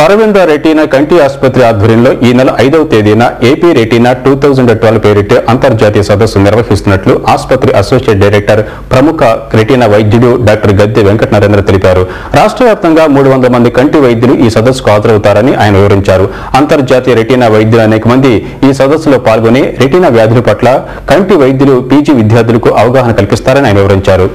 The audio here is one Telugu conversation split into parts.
అరవింద రెటీనా కంటి ఆసుపత్రి ఆధ్వర్యంలో ఈ నెల 5వ తేదీన ఏపీ రెటీనా 2012 పేరిట అంతర్జాతీయ సదస్సు నిర్వహిస్తున్నట్లు ఆసుపత్రి అసోసియేట్ డైరెక్టర్ ప్రముఖ రెటీనా వైద్యుడు డాక్టర్ గద్దె వెంకట నరేంద్ర తెలిపారు. రాష్ట్ర వ్యాప్తంగా 300 మంది కంటి వైద్యులు ఈ సదస్సుకు హాజరవుతారని ఆయన వివరించారు. అంతర్జాతీయ రెటీనా వైద్యులు అనేక మంది ఈ సదస్సులో పాల్గొని రెటీనా వ్యాధుల పట్ల కంటి వైద్యులు పీజీ విద్యార్థులకు అవగాహన కల్పిస్తారని ఆయన వివరించారు.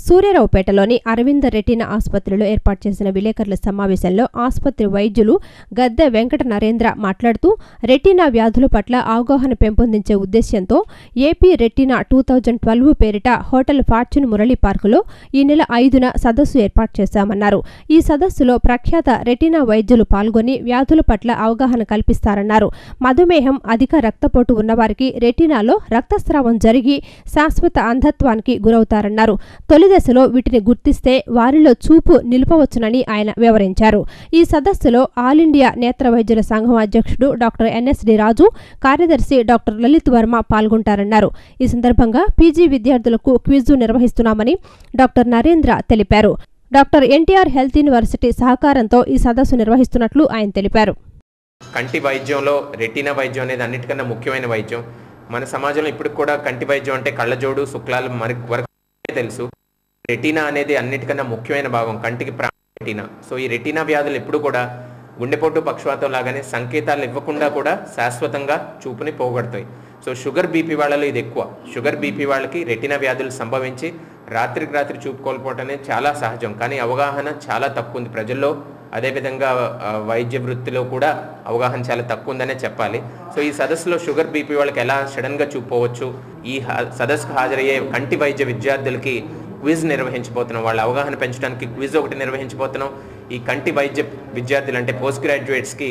సూర్యారావుపేటలోని అరవింద రెటీనా ఆసుపత్రిలో ఏర్పాటు చేసిన విలేకరుల సమావేశంలో ఆసుపత్రి వైద్యులు గద్దె వెంకట నరేంద్ర మాట్లాడుతూ రెటీనా వ్యాధుల పట్ల అవగాహన పెంపొందించే ఉద్దేశ్యంతో ఏపీ రెటీనా 2012 పేరిట హోటల్ ఫార్చ్యూన్ మురళీ పార్కులో ఈ నెల 5న సదస్సు ఏర్పాటు చేశామన్నారు. ఈ సదస్సులో ప్రఖ్యాత రెటీనా వైద్యులు పాల్గొని వ్యాధుల పట్ల అవగాహన కల్పిస్తారన్నారు. మధుమేహం, అధిక రక్తపోటు ఉన్నవారికి రెటీనాలో రక్తస్రావం జరిగి శాశ్వత అంధత్వానికి గురవుతారన్నారు. తొలి దశలో వీటిని గుర్తిస్తే వారిలో చూపు నిలుపవచ్చునని ఆయన వివరించారు. ఈ సదస్సులో ఆల్ ఇండియా నేత్ర వైద్యుల సంఘం అధ్యక్షుడు డాక్టర్ ఎన్ఎస్డి రాజు, కార్యదర్శి డాక్టర్ లలిత్ వర్మ పాల్గొంటారన్నారు. ఈ సందర్భంగా పీజీ విద్యార్థులకు క్విజ్ నిర్వహిస్తున్నామని డాక్టర్ నరేంద్ర తెలిపారు. డాక్టర్ ఎన్టీఆర్ హెల్త్ యూనివర్సిటీ సహకారంతో ఈ సదస్సు నిర్వహిస్తున్నట్లు ఆయన తెలిపారు. కంటి వైద్యంలో రెటీనా వైద్యం అనేది అన్నిటికన్నా ముఖ్యమైన వైద్యం. మన సమాజంలో ఇప్పటికి కూడా కంటి వైద్యం అంటే కళ్ళజోడు, శుక్లాలు వరకు తెలుసు. రెటీనా అనేది అన్నిటికన్నా ముఖ్యమైన భాగం, కంటికి రెటీనా. సో ఈ రెటీనా వ్యాధులు ఎప్పుడు కూడా గుండెపోటు, పక్షవాతం లాగానే సంకేతాలు ఇవ్వకుండా కూడా శాశ్వతంగా చూపుని పోగొడతాయి. సో షుగర్ బీపీ వాళ్ళలో ఇది ఎక్కువ. షుగర్ బీపీ వాళ్ళకి రెటీనా వ్యాధులు సంభవించి రాత్రికి రాత్రి చూపు కోల్పోవటం అనేది చాలా సహజం. కానీ అవగాహన చాలా తక్కువ ఉంది ప్రజల్లో. అదేవిధంగా వైద్య వృత్తిలో కూడా అవగాహన చాలా తక్కువ ఉందనే చెప్పాలి. సో ఈ సదస్సులో షుగర్ బీపీ వాళ్ళకి ఎలా సడన్గా చూపుకోవచ్చు, ఈ సదస్సుకు హాజరయ్యే కంటి వైద్య విద్యార్థులకి క్విజ్ నిర్వహించబోతున్నాం. వాళ్ళ అవగాహన పెంచడానికి క్విజ్ ఒకటి నిర్వహించబోతున్నాం. ఈ కంటి వైద్య విద్యార్థులు అంటే పోస్ట్ గ్రాడ్యుయేట్స్కి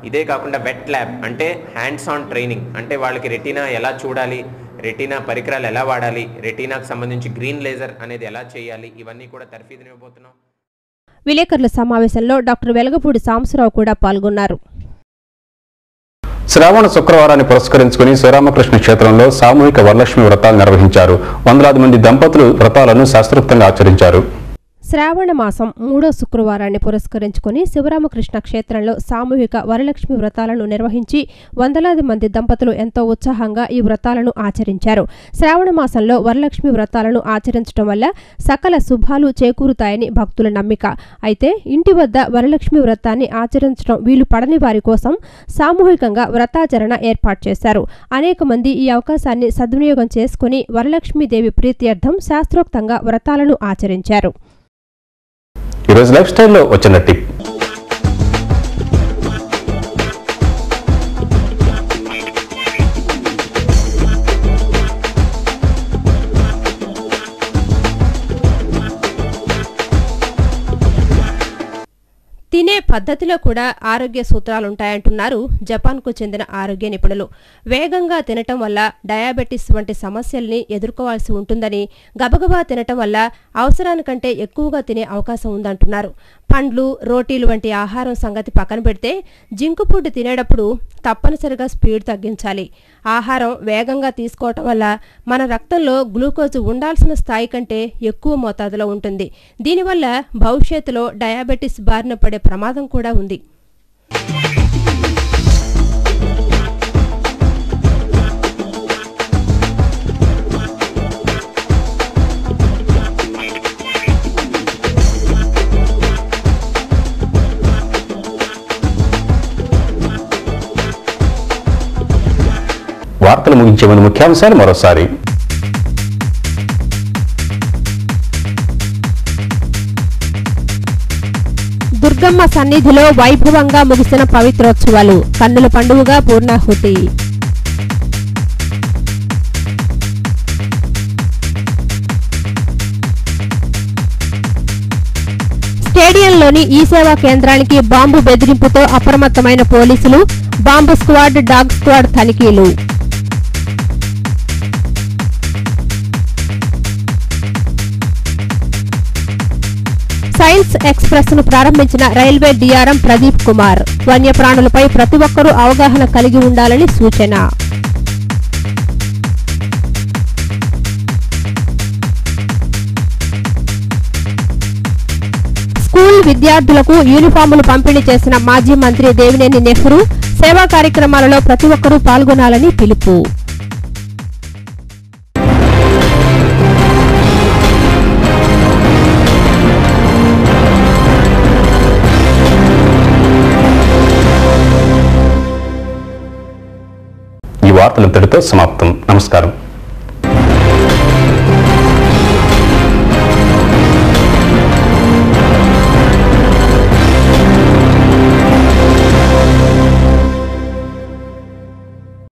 ఇదే కాకుండా వెట్ ల్యాబ్ అంటే హ్యాండ్స్ ఆన్ ట్రైనింగ్, అంటే వాళ్ళకి రెటీనా ఎలా చూడాలి, రెటీనా పరికరాలు ఎలా వాడాలి, రెటీనాకు సంబంధించి గ్రీన్ లేజర్ అనేది ఎలా చేయాలి, ఇవన్నీ కూడా తర్ఫీదునివ్వబోతున్నాం. విలేకరుల సమావేశంలో డాక్టర్ వెలగపూడి సాంబశివరావు కూడా పాల్గొన్నారు. శ్రావణ శుక్రవారాన్ని పురస్కరించుకుని శ్రీరామకృష్ణ క్షేత్రంలో సామూహిక వరలక్ష్మి వ్రతాలు నిర్వహించారు. వందలాది మంది దంపతులు వ్రతాలను శాస్త్రోక్తంగా ఆచరించారు. శ్రావణ మాసం 3వ శుక్రవారాన్ని పురస్కరించుకుని శివరామకృష్ణ క్షేత్రంలో సామూహిక వరలక్ష్మి వ్రతాలను నిర్వహించి వందలాది మంది దంపతులు ఎంతో ఉత్సాహంగా ఈ వ్రతాలను ఆచరించారు. శ్రావణ మాసంలో వరలక్ష్మి వ్రతాలను ఆచరించడం వల్ల సకల శుభాలు చేకూరుతాయని భక్తుల నమ్మిక. అయితే ఇంటి వద్ద వరలక్ష్మి వ్రతాన్ని ఆచరించడం వీలు పడని వారి కోసం సామూహికంగా వ్రతాచరణ ఏర్పాటు చేశారు. అనేక మంది ఈ అవకాశాన్ని సద్వినియోగం చేసుకుని వరలక్ష్మీదేవి ప్రీత్యర్థం శాస్త్రోక్తంగా వ్రతాలను ఆచరించారు. ఈరోజు లైఫ్ స్టైల్లో వచ్చిన టిప్. తినే పద్ధతిలో కూడా ఆరోగ్య సూత్రాలుంటాయంటున్నారు జపాన్కు చెందిన ఆరోగ్య నిపుణులు. వేగంగా తినటం వల్ల డయాబెటిస్ వంటి సమస్యల్ని ఎదుర్కోవాల్సి ఉంటుందని, గబగబా తినటం వల్ల అవసరానికంటే ఎక్కువగా తినే అవకాశం ఉందంటున్నారు. పండ్లు, రోటీలు వంటి ఆహారం సంగతి పక్కన పెడితే జింకు ఫుడ్ తినేటప్పుడు తప్పనిసరిగా స్పీడ్ తగ్గించాలి. ఆహారం వేగంగా తీసుకోవటం వల్ల మన రక్తంలో గ్లూకోజ్ ఉండాల్సిన స్థాయి కంటే ఎక్కువ మోతాదులో ఉంటుంది. దీనివల్ల భవిష్యత్తులో డయాబెటిస్ బారిన పడే ప్రమాదం కూడా ఉంది. వార్తలు ముగించే ముందు ముఖ్యాంశాలు మరోసారి. దుర్గమ్మ సన్నిధిలో వైభవంగా ముగిసిన పవిత్రోత్సవాలు, కన్నుల పండుగగా పూర్ణాహుతి. స్టేడియంలోని ఈ సేవా కేంద్రానికి బాంబు బెదిరింపుతో అప్రమత్తమైన పోలీసులు, బాంబు స్క్వాడ్, డాగ్ స్క్వాడ్ తనిఖీలు. సైన్స్ ఎక్స్ప్రెస్ ను ప్రారంభించిన రైల్వే డిఆర్ఎం ప్రదీప్ కుమార్, వన్యప్రాణులపై ప్రతి ఒక్కరూ అవగాహన కలిగి ఉండాలని సూచన. స్కూల్ విద్యార్థులకు యూనిఫాములు పంపిణీ చేసిన మాజీ మంత్రి దేవినేని నెహ్రూ సేవా కార్యక్రమాలలో ప్రతి ఒక్కరూ పాల్గొనాలని పిలుపు. ఈ వార్తలు ఇంతటితో సమాప్తం. నమస్కారం.